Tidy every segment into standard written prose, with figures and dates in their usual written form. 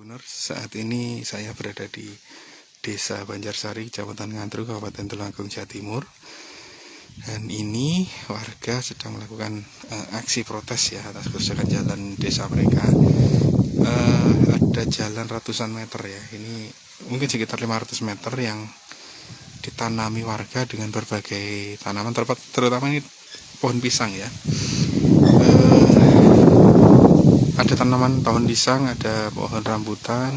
Bunur, saat ini saya berada di Desa Banjarsari, Kecamatan Ngantru, Kabupaten Tulungagung, Jawa Timur. Dan ini warga sedang melakukan aksi protes ya atas kerusakan jalan desa mereka. Ada jalan ratusan meter ya, ini mungkin sekitar 500 meter yang ditanami warga dengan berbagai tanaman, terutama ini pohon pisang ya. Ada tanaman pohon pisang, ada pohon rambutan,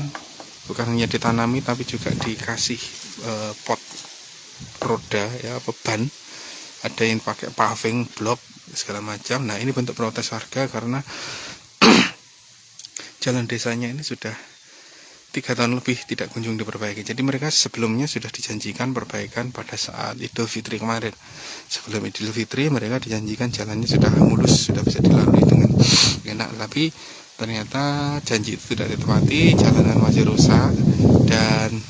bukan hanya ditanami tapi juga dikasih pot roda ya, beban, ada yang pakai paving block segala macam. Nah, ini bentuk protes warga karena jalan desanya ini sudah 3 tahun lebih tidak kunjung diperbaiki. Jadi mereka sebelumnya sudah dijanjikan perbaikan pada saat Idul Fitri kemarin. Sebelum Idul Fitri mereka dijanjikan jalannya sudah mulus, sudah bisa dilalui dengan enak. Tapi ternyata janji itu tidak ditepati, jalanan masih rusak. Dan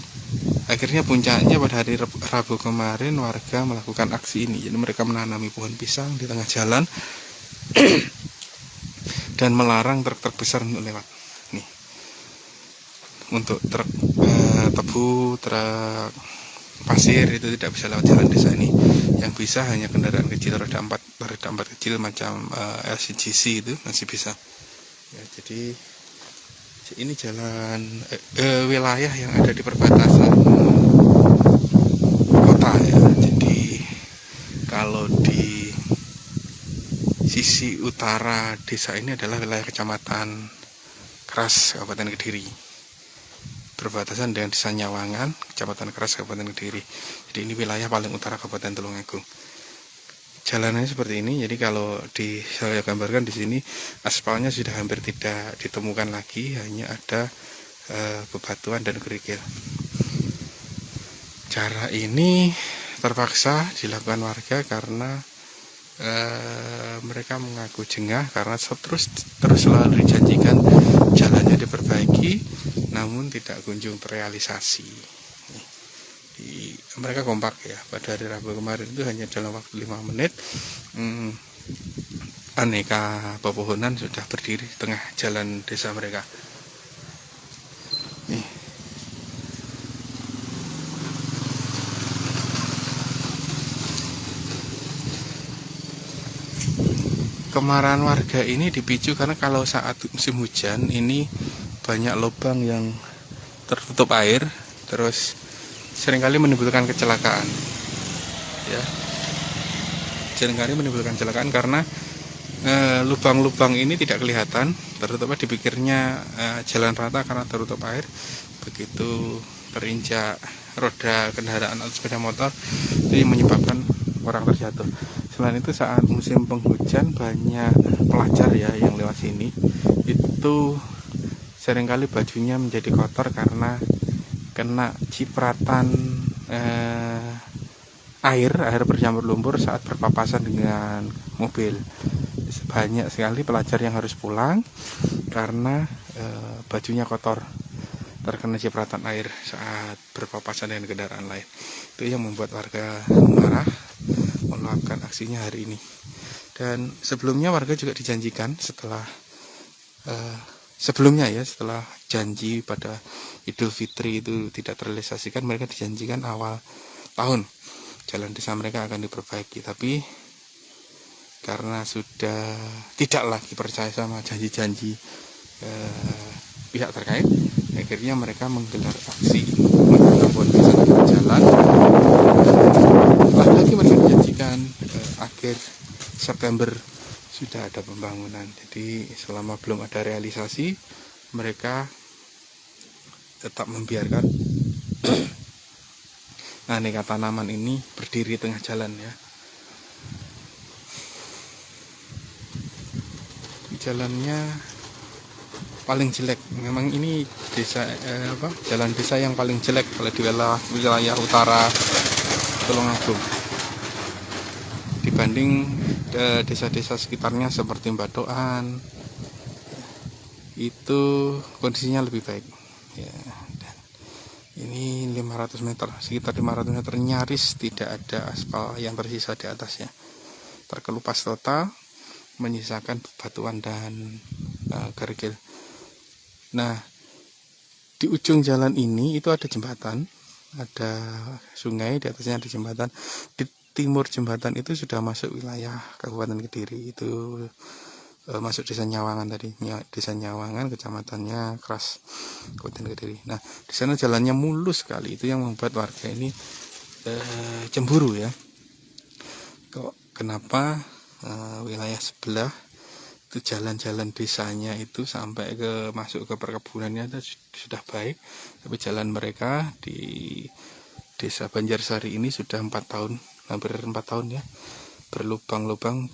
akhirnya puncaknya pada hari Rabu kemarin warga melakukan aksi ini. Jadi mereka menanami pohon pisang di tengah jalan dan melarang truk-truk besar untuk lewat. Nih, untuk truk tebu, truk pasir itu tidak bisa lewat jalan desa ini. Yang bisa hanya kendaraan kecil roda 4 kecil macam LCGC itu masih bisa. Ya, jadi ini jalan wilayah yang ada di perbatasan kota ya. Jadi kalau di sisi utara desa ini adalah wilayah Kecamatan Keras, Kabupaten Kediri, berbatasan dengan Desa Nyawangan, Kecamatan Keras, Kabupaten Kediri. Jadi ini wilayah paling utara Kabupaten Tulungagung. Jalanannya seperti ini. Jadi kalau saya gambarkan di sini aspalnya sudah hampir tidak ditemukan lagi, hanya ada bebatuan dan kerikil. Cara ini terpaksa dilakukan warga karena mereka mengaku jengah karena terus selalu dijanjikan jalannya diperbaiki, namun tidak kunjung terrealisasi. Mereka kompak ya, pada hari Rabu kemarin itu hanya dalam waktu 5 menit aneka pepohonan sudah berdiri di tengah jalan desa mereka. Nih. Kemarahan warga ini dipicu karena kalau saat musim hujan ini banyak lubang yang tertutup air, terus seringkali menimbulkan kecelakaan ya, seringkali menimbulkan kecelakaan karena lubang-lubang ini tidak kelihatan, terutama dipikirnya jalan rata karena tertutup air. Begitu terinjak roda kendaraan atau sepeda motor, itu menyebabkan orang terjatuh. Selain itu saat musim penghujan banyak pelajar ya yang lewat sini, itu seringkali bajunya menjadi kotor karena kena cipratan air bercampur lumpur saat berpapasan dengan mobil. Banyak sekali pelajar yang harus pulang karena bajunya kotor, terkena cipratan air saat berpapasan dengan kendaraan lain. Itu yang membuat warga marah melakukan aksinya hari ini. Dan sebelumnya warga juga dijanjikan setelah janji pada Idul Fitri itu tidak terrealisasikan, mereka dijanjikan awal tahun jalan desa mereka akan diperbaiki. Tapi karena sudah tidak lagi percaya sama janji-janji pihak terkait, akhirnya mereka menggelar aksi menanam pohon pisang di jalan. Lagi mereka dijanjikan akhir September sudah ada pembangunan. Jadi selama belum ada realisasi, mereka tetap membiarkan aneka tanaman ini berdiri tengah jalan ya. Jalannya paling jelek. Memang ini jalan desa yang paling jelek kalau di wilayah utara Tulungagung. Dibanding desa-desa sekitarnya seperti Batoan, itu kondisinya lebih baik ya. Dan ini 500 meter, sekitar 500 meter nyaris tidak ada aspal yang tersisa di atasnya, terkelupas total, menyisakan bebatuan dan kerikil. Nah, Di ujung jalan ini itu ada jembatan, ada sungai, di atasnya ada jembatan. Di timur jembatan itu sudah masuk wilayah Kabupaten Kediri. Itu masuk desa Nyawangan tadi, desa Nyawangan, kecamatannya Kras, Kabupaten Kediri. Nah, di sana jalannya mulus sekali, itu yang membuat warga ini cemburu ya. Kenapa wilayah sebelah itu jalan-jalan desanya itu sampai ke masuk ke perkebunannya itu sudah baik, tapi jalan mereka di desa Banjarsari ini sudah 4 tahun, hampir 4 tahun ya, berlubang-lubang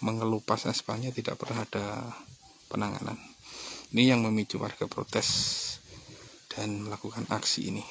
mengelupas aspalnya, tidak pernah ada penanganan. Ini yang memicu warga protes dan melakukan aksi ini.